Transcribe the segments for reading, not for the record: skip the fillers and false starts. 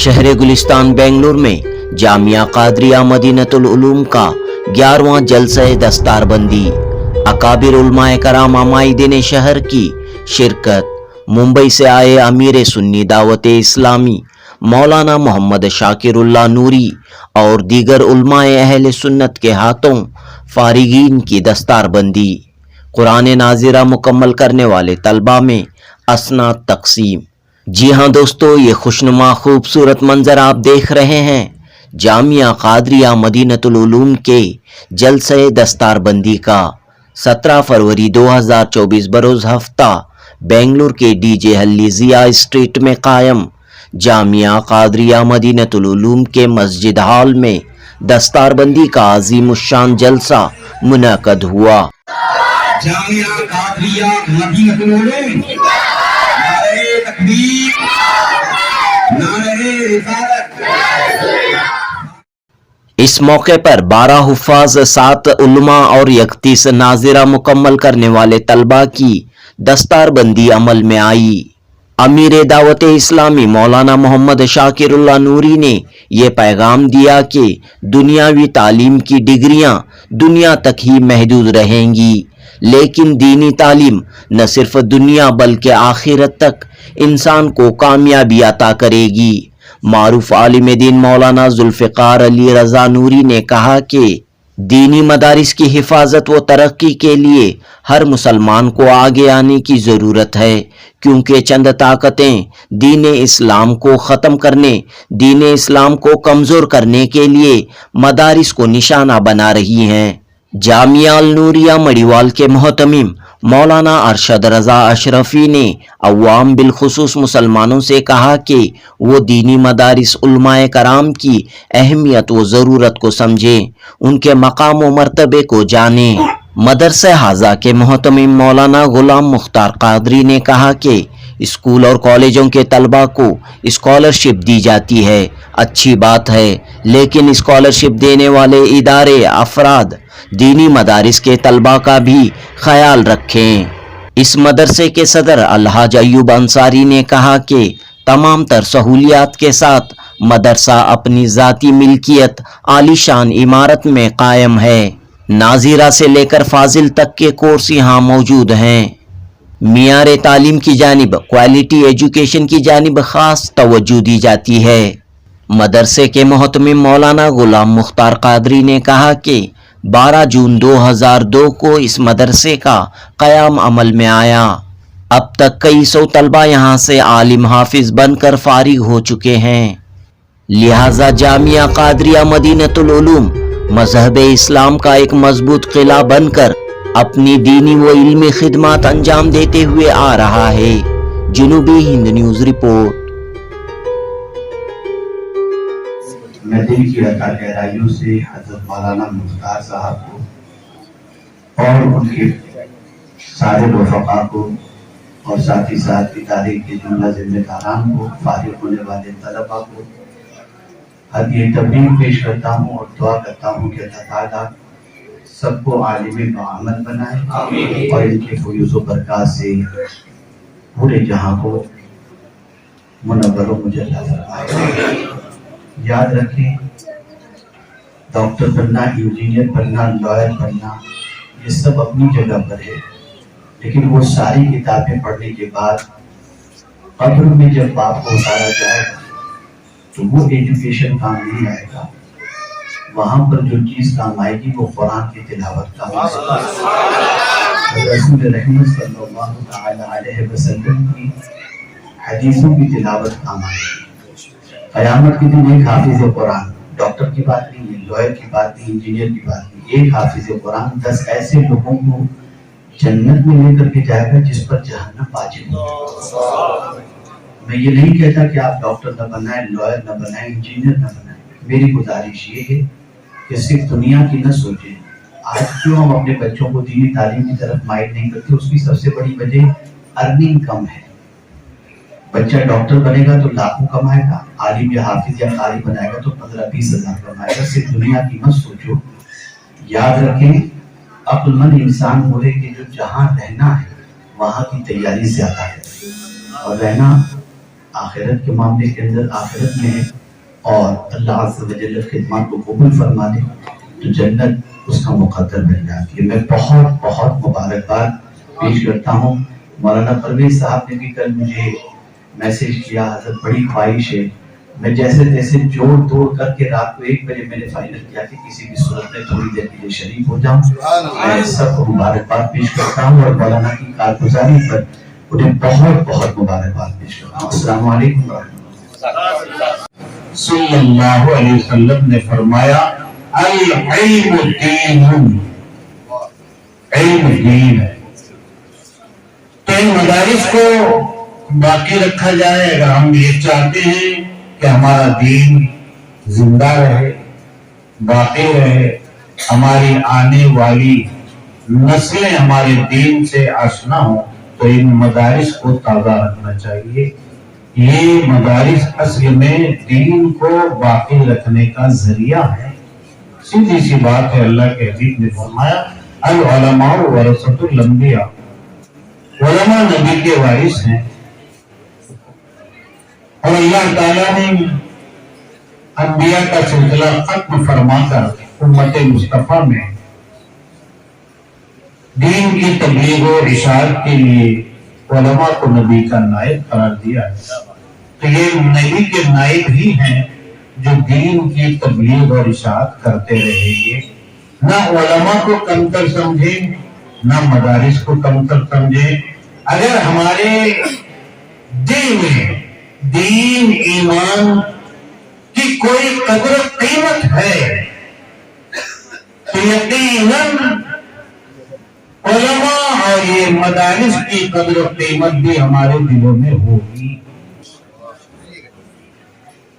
शहर गुलिस्तान बेंगलुरु में जामिया कादरिया मदीनतुल उलूम का 11वां जलसे दस्तारबंदी। अकाबिर उलमाए कराम अमाइदीन शहर की शिरकत। मुंबई से आए अमीर सुन्नी दावत इस्लामी मौलाना मोहम्मद शाकिरुल्लाह नूरी और दीगर उलमाए अहले सुन्नत के हाथों फारिगीन की दस्तारबंदी। कुरान नाजिरा मुकम्मल करने वाले तलबा में असनाद तकसीम। जी हाँ दोस्तों, ये खुशनुमा खूबसूरत मंजर आप देख रहे हैं जामिया कादरिया मदीनतुल उलूम के जलसे दस्तारबंदी का 17 फरवरी 2024 बरोज हफ्ता बेंगलुरु के डीजे हल्ली जिया स्ट्रीट में कायम जामिया कादरिया मदीनतुल उलूम के मस्जिद हॉल में दस्तारबंदी का अजीमुश्शान जलसा मुनक़द हुआ। जामिया कादरिया मदीनतुल उलूम, नारे तकबीर, नारे रिसालत। इस मौके पर 12 हुफ़ाज़, 7 उलमा और 31 नाजिरा मुकम्मल करने वाले तलबा की दस्तारबंदी अमल में आई। अमीर दावत इस्लामी मौलाना मोहम्मद शाकिरुल्लाह नूरी ने ये पैगाम दिया कि दुनियावी तालीम की डिग्रियां दुनिया तक ही महदूद रहेंगी, लेकिन दीनी तालीम न सिर्फ दुनिया बल्कि आखिरत तक इंसान को कामयाबी अता करेगी। मारूफ आलिम दीन मौलाना जुल्फ़िकार अली रज़ा नूरी ने कहा कि दीनी मदारिस की हिफाजत व तरक्की के लिए हर मुसलमान को आगे आने की ज़रूरत है, क्योंकि चंद ताकतें दीन इस्लाम को ख़त्म करने, दीन इस्लाम को कमज़ोर करने के लिए मदारिस को निशाना बना रही हैं। जामिया अल नूरिया मड़ीवाल के मोहतमीम मौलाना अरशद रज़ा अशरफी ने अवाम बिलखुसूस मुसलमानों से कहा कि वो दीनी मदारिस उलमाए कराम की अहमियत व ज़रूरत को समझें, उनके मकाम व मर्तबे को जानें। मदरसे हाजा के मोहतमीम मौलाना गुलाम मुख्तार कादरी ने कहा कि स्कूल और कॉलेजों के तलबा को स्कॉलरशिप दी जाती है, अच्छी बात है, लेकिन स्कॉलरशिप देने वाले इदारे अफराद दीनी मदारिस के तलबा का भी ख्याल रखें। इस मदरसे के सदर अलहाज अयूब अंसारी ने कहा कि तमाम तर सहूलियात के साथ मदरसा अपनी ज़ाती मिल्कियत आलीशान इमारत में कायम है। नाजीरा से लेकर फाजिल तक के कोर्स यहाँ मौजूद हैं। मियार तालीम की जानिब, क्वालिटी एजुकेशन की जानिब ख़ास तवज्जो दी जाती है। मदरसे के मोहतमिम मौलाना गुलाम मुख्तार कादरी ने कहा कि 12 जून 2002 को इस मदरसे का क़याम अमल में आया। अब तक कई सौ तलबा यहाँ से आलिम हाफिज बनकर फारिग हो चुके हैं। लिहाजा जामिया कादरिया मदीनतुल उलूम मजहब इस्लाम का एक मजबूत किला बनकर अपनी दीनी व इल्मी खिदमत अंजाम देते हुए आ रहा है। जुनूबी हिंद न्यूज़ रिपोर्ट। मैं दिल की गहराइयों से हज़रत मौलाना मुख्तार साहब को और उनके सारे रफ़क़ा को और साथ ही साथ इदारे के जुमला ज़िम्मेदारान को, फारिग होने वाले तलबा को हदीये तबरीक पेश करता हूँ और दुआ करता हूँ कि अल्लाह ताला सबको आलिम बाअमल बनाए और इनके फयूज़ व बरक़ात से पूरे जहां को मुनव्वर व मुजल्ला फरमाए। याद रखें, डॉक्टर बनना, इंजीनियर बनना, लॉयर बनना, ये सब अपनी जगह पर है, लेकिन वो सारी किताबें पढ़ने के बाद कब्र में जब बाप को उतारा जाएगा तो वो एजुकेशन काम नहीं आएगा। वहां पर जो चीज काम आएगी वो कुरान की तिलावत काम आएगी। रसूल रहमत सल्लल्लाहु अलैहि वसल्लम की हदीसों की तिलावत काम आएगी। क़यामत के दिन एक हाफिज़ कुरान, डॉक्टर की बात नहीं है, लॉयर की बात नहीं, इंजीनियर की बात नहीं, एक हाफिज़ कुरान 10 ऐसे लोगों को जन्नत में लेकर के जाएगा जिस पर जहन्नम वाजिब है। मैं ये नहीं कहता कि आप डॉक्टर न बनाए, लॉयर न बनाए, इंजीनियर न बनाए। मेरी गुजारिश ये है कि सिर्फ दुनिया की न सोचें। आज क्यों हम अपने बच्चों को दीनी तालीम की तरफ माइल नहीं करते, उसकी सबसे बड़ी वजह अर्निंग कम है। बच्चा डॉक्टर बनेगा तो लाखों कमाएगा, आलिम या हाफिज या कारी बनाएगा तो 15-20 हज़ार कमाएगा। सिर्फ दुनिया की मत सोचो। याद रखें, अक्लमंद इंसान बोले कि जो जहाँ रहना है वहाँ की तैयारी ज्यादा है, और रहना آخرت کے معاملے کے اندر آخرت میں ہے اور اللہ عز و جل خدمات کو قبول فرما دے تو جنت اس کا مقدر مل جاتی ہے۔ میں بہت بہت مبارکباد پیش کرتا ہوں۔ مولانا پرویز صاحب نے بھی کل مجھے میسج کیا، حضرت بڑی خواہش ہے، میں جیسے تیسے جوڑ توڑ کر کے رات کو 1 بجے میں نے فائنل کیا کہ کسی بھی صورت میں تھوڑی دیر کے لیے شریک ہو جاؤں۔ میں سب کو مبارکباد پیش کرتا ہوں اور مولانا کی کارگزاری پر انہیں بہت بہت مبارکباد پیش کرتا ہوں۔ السلام علیکم ورحمۃ اللہ۔ صلی اللہ علیہ وسلم نے فرمایا العلم دین، علم دین ہے۔ تو ان مدارس کو باقی رکھا جائے اگر ہم یہ چاہتے ہیں کہ ہمارا دین زندہ رہے، باقی رہے، ہماری آنے والی نسلیں ہمارے دین سے آشنا ہوں، تو ان مدارس کو تازہ رکھنا چاہیے۔ یہ مدارس اصل میں دین کو باقی رکھنے کا ذریعہ ہے۔ سیدھی سی بات ہے، اللہ کے حبیب نے فرمایا العلماء ورثۃ الانبیاء، علماء نبی کے وارث ہیں، اور اللہ تعالیٰ نے انبیاء کا سلسلہ ختم فرما کر امت مصطفیٰ میں دین کی تبلیغ و اشاعت کے لیے علماء کو نبی کا نائب قرار دیا ہے۔ تو یہ نبی کے نائب ہی ہیں جو دین کی تبلیغ اور اشاعت کرتے رہیں گے۔ نہ علماء کو کمتر سمجھیں، نہ مدارس کو کمتر سمجھیں۔ اگر ہمارے دل میں دین ایمان کی کوئی قدر و قیمت ہے تو یقیناً علماء اور یہ مدارس کی قدر و قیمت بھی ہمارے دلوں میں ہوگی۔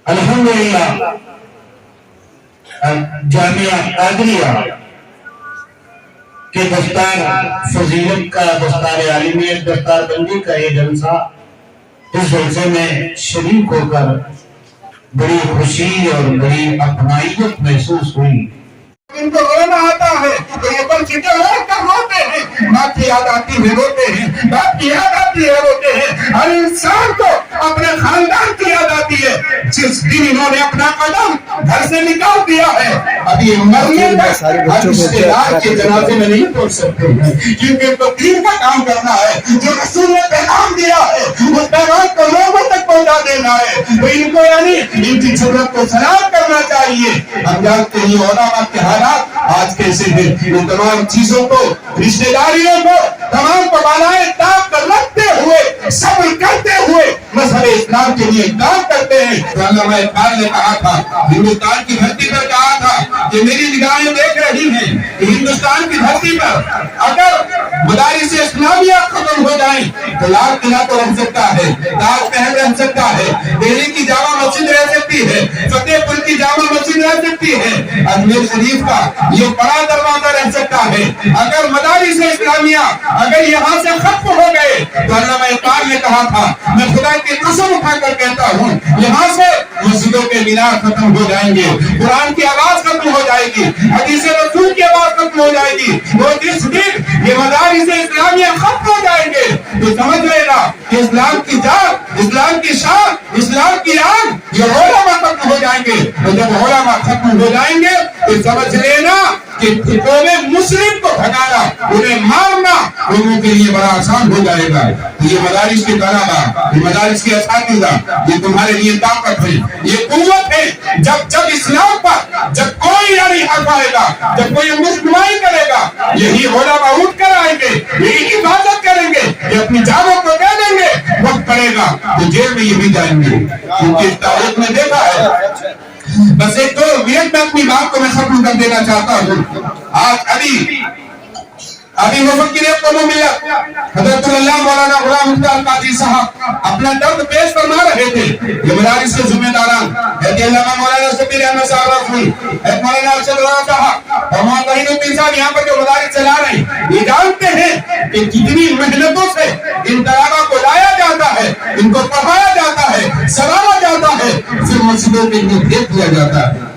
الحمدللہ جامعہ قادریہ کے دستار فضیلت کا، دستار عالمیت، دستار بندی کا یہ جلسہ، اس جلسے میں شریک ہو کر بڑی خوشی اور بڑی اپنائیت محسوس ہوئی۔ ان کو رونا آتا ہے تو یہ پر چیزیں لوگ کر روتے ہیں، ماں کی یاد آتی ہے روتے ہیں، باپ کی یاد آتی ہے روتے ہیں۔ ہر انسان کو اپنے خاندان کی یاد آتی ہے جس دن انہوں نے اپنا قدم گھر سے نکال دیا ہے۔ اب یہ مرنے تک ہر رشتے دار کے جنازے میں نہیں پہنچ سکتے ہیں، کیونکہ ان کو دین کا کام کرنا ہے، جو رسول نے پیغام دیا ہے اس پیغام کو لوگوں تک پہنچا دینا ہے۔ تو ان کو یعنی ان کی ضرورت کو سلام کرنا چاہیے۔ ہم جانتے ہیں علماء کے حالات آج کیسے ہیں، ان تمام چیزوں کو، رشتہ داریوں کو، تمام کو بالائے طاق پر رکھتے ہوئے، صبر کرتے ہوئے مذہب اسلام کے لیے کام کرتے ہیں۔ علامہ اقبال نے کہا تھا، ہندوستان کی دھرتی پر کہا تھا کہ میری نگاہیں دیکھ رہی ہیں کہ ہندوستان کی دھرتی پر اگر مدارس اسلامیہ ختم ہو جائیں تو لال قلعہ تو رہ سکتا ہے، تاج محل رہ سکتا ہے، دہلی کی جامع مسجد رہ سکتی ہے، فتح پور کی جامع مسجد رہ سکتی ہے، اجمیر شریف کا یہ بڑا دروازہ رہ سکتا ہے۔ اگر مدارس اسلامیہ اگر یہاں سے ختم ہو گئے تو علامہ اقبال نے کہا تھا، میں خدا کی قسم اٹھا کر کہتا ہوں، یہاں سے مسجدوں کے مینار ختم ہو جائیں گے، قرآن کی آواز ختم ہو جائے گی، حدیث رسول کی آواز ختم ہو جائے گی۔ وہ جس دن یہ مدارس اسلامیہ ختم ہو جائیں گے تو سمجھ لینا کہ اسلام کی جان، اسلام کی شان، اسلام کی آگ یہ علماء ختم ہو جائیں گے۔ تو جب علماء ختم ہو جائیں گے تو سمجھ لینا کہ قوم مسلم کو بھگانا، انہیں مارنا لوگوں کے لیے بڑا آسان ہو جائے گا۔ یہ مدارس کے طلباء، یہ مدارس کے اساتذہ، یہ تمہارے لیے طاقت ہے، یہ قوت ہے۔ جب اسلام پر جب کوئی یعنی حق آئے گا، جب کوئی مسلمائی کرے گا، یہی علماء اٹھ کر آئیں گے، یہی حفاظت کریں گے، یہ اپنی جانوں کو دے دیں گے۔ وقت پڑے گا تو جیل میں یہ بھی جائیں گے، کیونکہ اس تاریخ میں دیکھا ہے۔ بس ایک دو منٹ میں اپنی بات کو میں ختم کر دینا چاہتا ہوں۔ آج ابھی مفکر قوم ملت حضرت اللہ مولانا غلام مختار قادری صاحب اپنا درد پیش فرما رہے تھے۔ یہ مدارس کے ذمہ داران علامہ مولانا شبیر احمد صاحب رفیع، مولانا ارشد اللہ صاحب اور مولانا وحید الدین صاحب یہاں پر جو مدارس چلا رہے ہیں، یہ جانتے ہیں کہ کتنی محنتوں سے ان طلباء کو لایا جاتا ہے، ان کو پڑھایا جاتا ہے، سلایا جاتا ہے، پھر مسجدوں کے لیے بھیج دیا جاتا ہے۔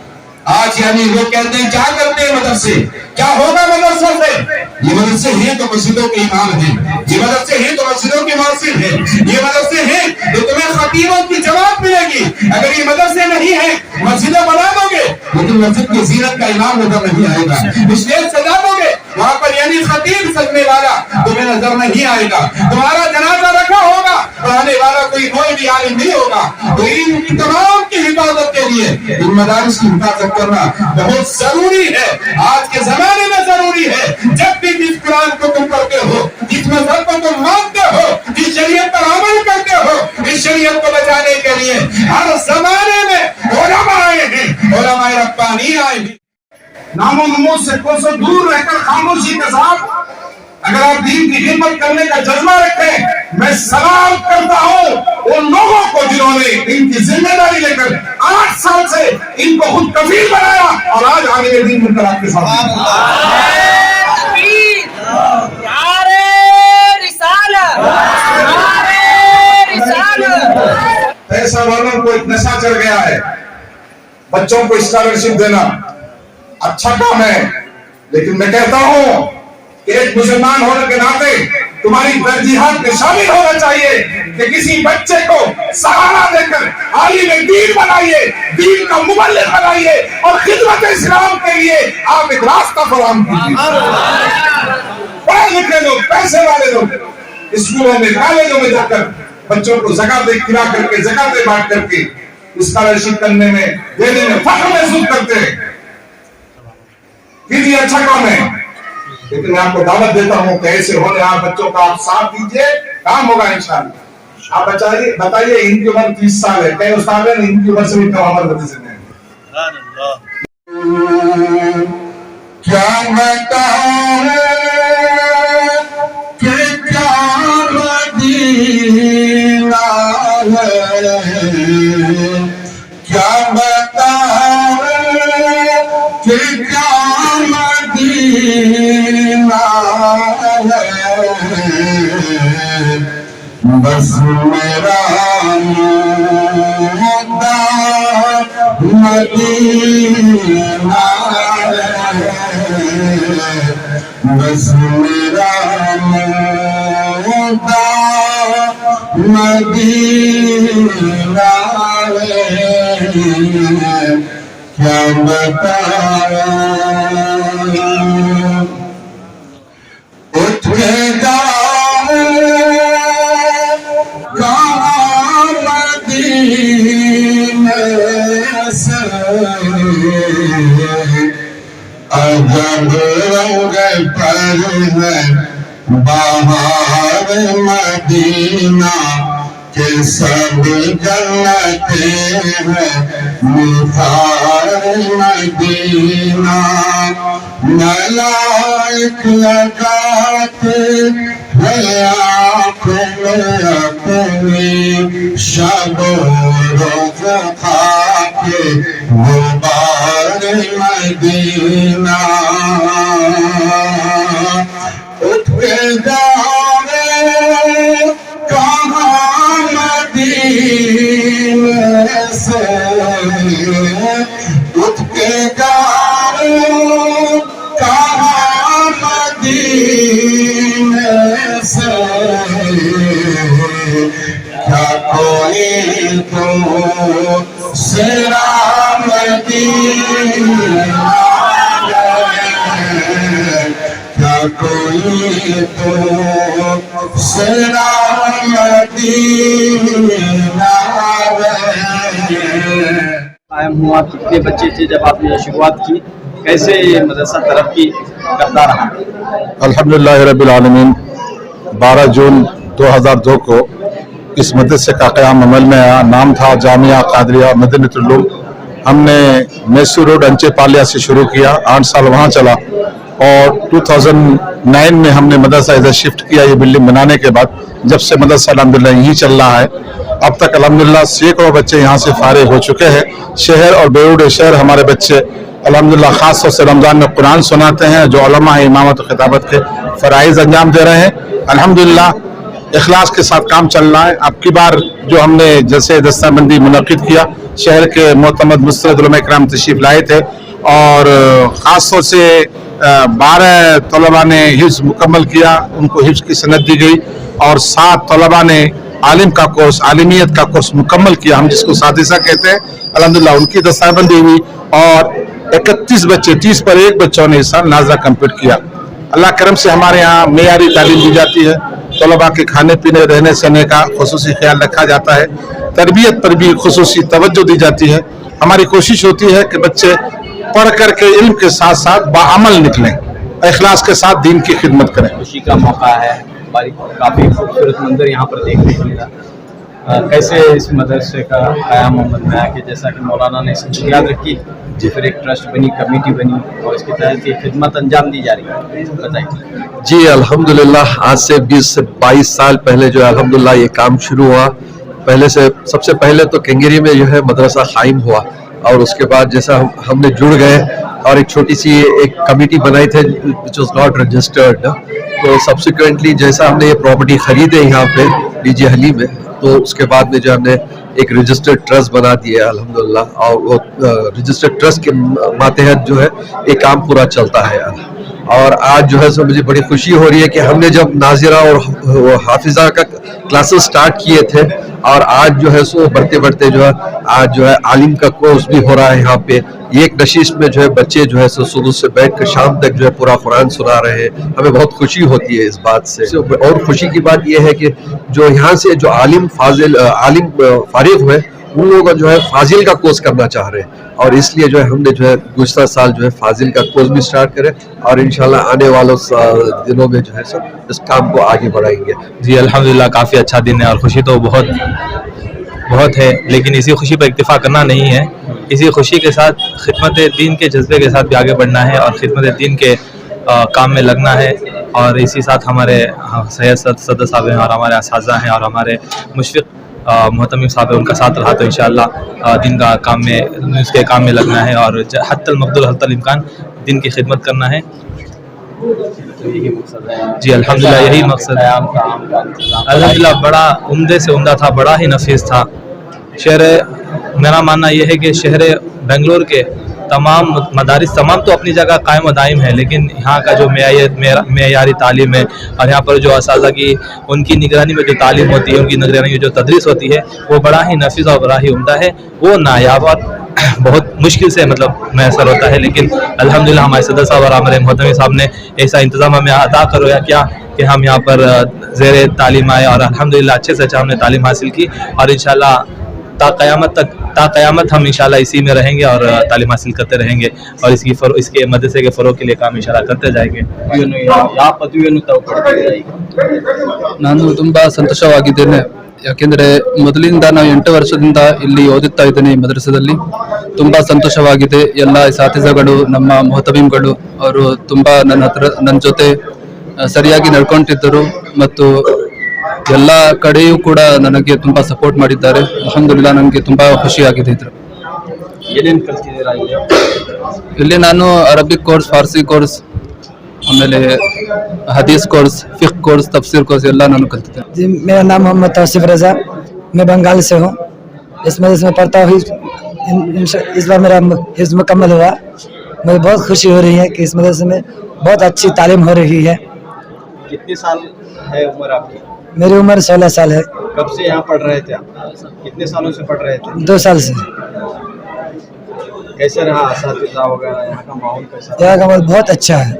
آج یعنی وہ کہتے ہیں کیا کرتے ہیں مدرسے، کیا ہوگا مدرسوں سے؟ یہ مدرسے ہیں تو مسجدوں کے امام ہیں، یہ مدرسے ہیں تو مسجدوں کے مؤثر ہیں، یہ مدرسے ہیں تو تمہیں خطیبوں کی جماعت ملے گی۔ اگر یہ مدرسے نہیں ہیں، مسجدیں بنا دو گے لیکن مسجد کی زینت کا امام نظر نہیں آئے گا، اسٹیج سجا دو گے وہاں پر یعنی خطیب سجنے والا تمہیں نظر نہیں آئے گا، تمہارا جنازہ رکھا ہوگا پڑھانے والا کوئی بھی عالم نہیں ہوگا۔ تو ان تمام کی حفاظت کے لیے ان مدارس کی حفاظت کرنا بہت ضروری ہے، آج کے زمانے میں ضروری ہے۔ جب بھی جس قرآن کو تم پڑھتے ہو، جس مذہب کو تم مانتے ہو، جس شریعت پر عمل کرتے ہو، اس شریعت کو بچانے کے لیے ہر زمانے میں علماء آئے ہیں، علماء ربانی آئے ہیں۔ نام و نمود سے کوسوں دور رہ کر خاموشی کے ساتھ اگر آپ دین کی خدمت کرنے کا جذبہ رکھیں، میں سلام کرتا ہوں ان لوگوں کو جنہوں نے ان کی ذمہ داری لے کر 8 سال سے ان کو خود کفیل بنایا اور آج عالم دین بن کر آپ کے ساتھ پیسہ والوں کو ایک نشہ چڑھ گیا ہے، بچوں کو اسکالرشپ دینا اچھا کام ہے، لیکن میں کہتا ہوں کہ ایک مسلمان ہونے کے ناطے تمہاری ترجیحات میں شامل ہونا چاہیے کہ کسی بچے کو سہارا دے کر عالم دین بنائیے، دین کا مبلغ بنائیے اور خدمت اسلام کے لیے آپ ایک راستہ فراہم کیجیے۔ پڑھے لکھے لوگ، پیسے والے لوگ اسکولوں میں کالجوں میں جا کر بچوں کو زکات کھلا کر کے زکاتیں بانٹ کر کے اسکالرشپ کرنے میں دینے میں فخر محسوس کرتے ہیں، یہ اچھا کام ہے، لیکن میں آپ کو دعوت دیتا ہوں کہ ایسے ہونے آپ بچوں کا آپ ساتھ دیجئے، کام ہوگا انشاءاللہ۔ آپ بتائیے ان کی عمر 30 سال ہے، کئی استاد ہیں ان کی عمر سے بھی کم عمر بچے سے ہیں۔ کیا بتاؤں کہ کیا مدینہ ہے، کیا بتاؤں کہ کیا مدینہ ہے، بس میرا مدہ مدینہ ہے، بس میرا مدہ مدینہ ہے، کیا بتاؤں اٹھ کے جاؤں کہاں مدینے سے، عجب رنگ پر ہے بہار مدینہ کہ سب جنتے ہیں نثار مدینہ، ملائک لگاتے ہیں آنکھ میں اپنی شب و روز خاک غبار مدینہ، اٹھ کے جاؤ کہاں مدینے سے، اٹھ کے جاؤ کہاں مدینے سے، کیا کوئی دوسرا مدینہ کیا کوئی دوسرا مدینہ قائم ہوا، کتنے بچے تھے جب آپ نے یہ شروعات کی، کیسے یہ مدرسہ ترقی کرتا رہا؟ الحمدللہ رب العالمین، 12 جون 2002 کو اس مدرسے کا قیام عمل میں آیا۔ نام تھا جامعہ قادریہ مدینۃ العلوم۔ ہم نے میسور روڈ انچے پالیہ سے شروع کیا، 8 سال وہاں چلا اور 2009 میں ہم نے مدرسہ ادھر شفٹ کیا یہ بلڈنگ بنانے کے بعد۔ جب سے مدرسہ الحمدللہ یہی چل رہا ہے، اب تک الحمدللہ سینکڑوں بچے یہاں سے فارغ ہو چکے ہیں۔ شہر اور بیرون شہر ہمارے بچے الحمدللہ خاص طور سے رمضان میں قرآن سناتے ہیں، جو علماء امامت و خطابت کے فرائض انجام دے رہے ہیں۔ الحمدللہ اخلاص کے ساتھ کام چل رہا ہے۔ اب کی بار جو ہم نے جیسے دستہ بندی منعقد کیا، شہر کے معتمد مستند علماء کرام تشریف لائے تھے اور خاص طور سے 12 तलबा ने हिफ्ज़ मुकम्मल किया, उनको हिफ्ज़ की सनद दी गई, और 7 तलबा ने आलिम का कोर्स, आलिमियत का कोर्स मुकम्मल किया, हम जिसको सादिसा कहते हैं। अल्हम्दुलिल्लाह उनकी दस्तारबंदी हुई, और 31 बच्चे, 30 पर 1 बच्चों ने इस साल नाज़रा कंप्लीट किया। अल्लाह करम से हमारे यहाँ मेयारी तालीम दी जाती है, तलबा के खाने पीने रहने सहने का खुसूसी ख्याल रखा जाता है, तरबियत पर भी खुसूसी तवज्जो दी जाती है। हमारी कोशिश होती है कि बच्चे पढ़ करके इल्म के साथ साथ बाअमल निकलें, इखलास के साथ दीन की खिदमत करें। खुशी का मौका है, काफ़ी खूबसूरत मंदिर यहाँ पर देखने को मिला। कैसे इस मदरसे का क़याम अमल में आया कि जैसा कि मौलाना ने इसकी बुनियाद रखी, फिर एक ट्रस्ट बनी, कमेटी बनी, और इसके तहत ये खिदमत अंजाम दी जा रही है, बताइए। जी अल्हम्दुलिल्लाह, आज से 20 से 22 साल पहले जो है अल्हम्दुलिल्लाह ये काम शुरू हुआ। पहले से सबसे पहले तो केंगेरी में जो है मदरसा कायम हुआ, और उसके बाद जैसा हमने जुड़ गए और एक छोटी सी एक कमेटी बनाई थी विच वाज नॉट रजिस्टर्ड। तो सब्सिक्वेंटली जैसा हमने ये प्रॉपर्टी खरीदे यहाँ पे डीजे हली में, तो उसके बाद में जो हमने एक रजिस्टर्ड ट्रस्ट बना दिया अल्हम्दुलिल्लाह, और वो रजिस्टर्ड ट्रस्ट के मातहत जो है ये काम पूरा चलता है। और आज जो है सो मुझे बड़ी खुशी हो रही है कि हमने जब नाजिरा और हाफिजा का क्लासेस स्टार्ट किए थे, और आज जो है सो बढ़ते बढ़ते जो है आज जो है आलिम का कोर्स भी हो रहा है यहाँ पे। ये एक नशीश में जो है बच्चे जो है सो सुबह से बैठ कर शाम तक जो है पूरा कुरान सुना रहे हैं। हमें बहुत खुशी होती है इस बात से। और खुशी की बात यह है कि जो यहाँ से जो आलिम फारिग हुए, उन लोगों का जो है फाजिल का कोर्स करना चाह रहे हैं, और इसलिए जो है हमने जो है गुज़श्ता साल जो है फाजिल का कोर्स भी स्टार्ट करे, और इंशाल्लाह आने वालों दिनों में जो है सब इस काम को आगे बढ़ाएंगे। जी अल्हम्दुलिल्लाह, काफ़ी अच्छा दिन है, और खुशी तो बहुत है, लेकिन इसी खुशी पर इक्तिफा करना नहीं है। इसी खुशी के साथ खिदमत दीन के जज्बे के साथ भी आगे बढ़ना है, और खिदमत दीन के काम में लगना है। और इसी साथ हमारे सैयद सदर साहब हैं, और हमारे असातिज़ा हैं, और हमारे मुशफ़िक़ मोहतमिम साहब है, उनका साथ रहा, तो इंशाअल्लाह दिन का काम में उसके काम में लगना है, और हत्तल मक़दूर हत्तल इम्कान दिन की खिदमत करना है। जी अल्हम्दुलिल्लाह, यही मकसद है। अल्हम्दुलिल्लाह बड़ा उम्दे से उम्दा था, बड़ा ही नफीस था। मेरा मानना यह है कि शहर बेंगलोर के तमाम मदारिस तमाम तो अपनी जगह कायम दायम है, लेकिन यहाँ का जो मेयारी तालीम है, और यहाँ पर जो असातिज़ा की उनकी निगरानी में जो तालीम होती है, उनकी निगरानी में जो तदरीस होती है, वो बड़ा ही नफीस और बड़ा ही उम्दा है। वो नायाब और बहुत मुश्किल से मतलब मैसर होता है, लेकिन अल्हम्दुलिल्लाह हमारे सदर साहब और हमारे मोहतमी साहब ने ऐसा इंतज़ाम हमें अदा करोया क्या कि हम यहाँ पर ज़ेर तालीम आए, और अल्हम्दुलिल्लाह अच्छे से अच्छा हमने तालीम हासिल की, और इंशाअल्लाह ता क़यामत हम इंशाल्लाह इसी में रहेंगे और तालीम हासिल करते रहेंगे, और इसके मदरसे के फ़रोग़ के लिए काम इंशाल्लाह करते जाएंगे। ನಾನು ತುಂಬ ಸಂತೋಷವಾಗಿದ್ದೇನೆ, ಯಾಕೆಂದರೆ ಮೊದಲಿಂದ ನಾವು 8 ವರ್ಷದಿಂದ ಇಲ್ಲಿ ಓದುತ್ತಾ ಇದ್ದೇನೆ ಈ ಮದ್ರಸದಲ್ಲಿ. ತುಂಬ ಸಂತೋಷವಾಗಿದೆ. ಎಲ್ಲ ಸಾಥಿಜಗಳು, ನಮ್ಮ ಮೊಹತಮೀಮ್ಗಳು ಅವರು ತುಂಬ ನನ್ನ ಜೊತೆ ಸರಿಯಾಗಿ ನಡ್ಕೊಂತಿದ್ದರು, ಮತ್ತು ಎಲ್ಲ ಕಡೆಯೂ ಕೂಡ ನನಗೆ ತುಂಬ ಸಪೋರ್ಟ್ ಮಾಡಿದ್ದಾರೆ. ಅಲ್ಹಮ್ದುಲಿಲ್ಲಾಹ್, ನನಗೆ ತುಂಬ ಖುಷಿಯಾಗಿದೆ ಇದ್ರು. ಇಲ್ಲಿ ನಾನು ಅರಬಿಕ್ ಕೋರ್ಸ್, ಫಾರ್ಸಿ ಕೋರ್ಸ್, ಆಮೇಲೆ हदीस कोर्स, फ़िक़्ह कोर्स, तफसीर कोर्स ಎಲ್ಲ ನಾನು ಕಲಿತಿದ್ದೆ। जी, मेरा नाम मोहम्मद तौसीफ रज़ा, मैं बंगाल से हूँ। इस मदरसे में पढ़ता हूँ। इस बार मेरा हिफ्ज़ मुकम्मल हुआ। मुझे बहुत खुशी हो रही है कि इस मदरसे में बहुत अच्छी तालीम हो रही है। कितने साल है उम्र आपकी? मेरी उम्र 16 साल है। कब से यहाँ पढ़ रहे थे आप? कितने सालों से पढ़ रहे थे? 2 साल से। कैसे रहा असातिज़ा वगैरह, यहाँ का माहौल कैसा? यहाँ का माहौल बहुत अच्छा है।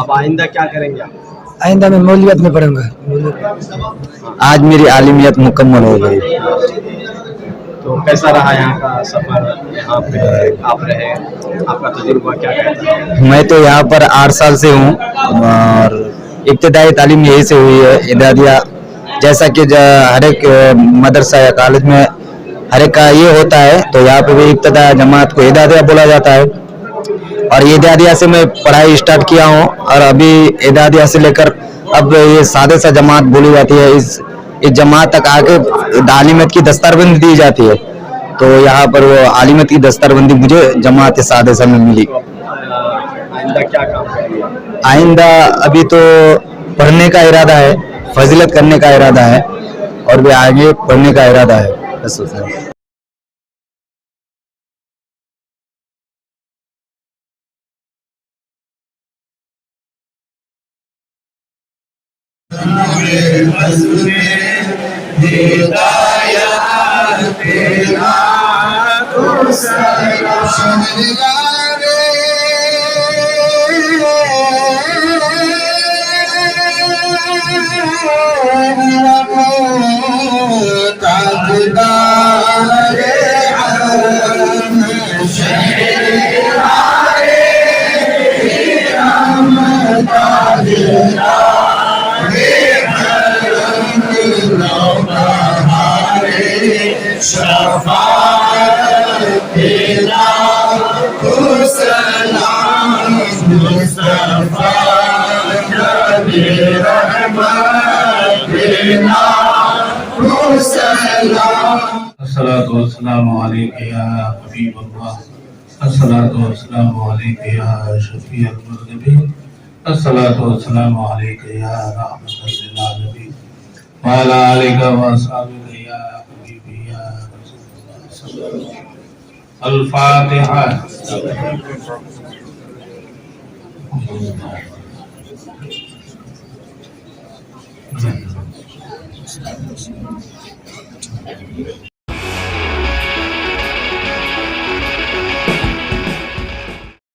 अब आइंदा क्या करेंगे आप? आइंदा मैं मौलवियत में पढ़ूंगा। आज मेरी आलिमियत मुकम्मल हो गई। तो कैसा रहा यहाँ का सफ़र? यहाँ पे आप रहे, आपका तजुर्बा क्या कहता है? मैं तो यहाँ पर 8 साल से हूँ, और इब्तिदाई तालीम यही से हुई है, इदादिया। जैसा कि हर एक मदरसा या कॉलेज में हर एक का ये होता है, तो यहाँ पे भी इब्तिदा जमात को इदादिया बोला जाता है, और इदादिया से मैं पढ़ाई स्टार्ट किया हूँ, और अभी इदादिया से लेकर अब ये सादे सा जमात बोली जाती है। इस जमात तक आके आलिमत की दस्तारबंदी दी जाती है, तो यहाँ पर वो आलिमत की दस्तारबंदी मुझे जमात सादे सा में मिली। आइंदा क्या काम करेंगे? आइंदा अभी तो पढ़ने का इरादा है, फजीलत करने का इरादा है, और भी आगे पढ़ने का इरादा है बस। الصلاة والسلام عليك يا حبيب الله الصلاة والسلام عليك يا شفيع المذنبين الصلاة والسلام عليك يا رحمة للعالمين وعلى آلك وأصحابك يا حبيبي يا رسول الله صلى الله عليه وسلم. الفاتحة.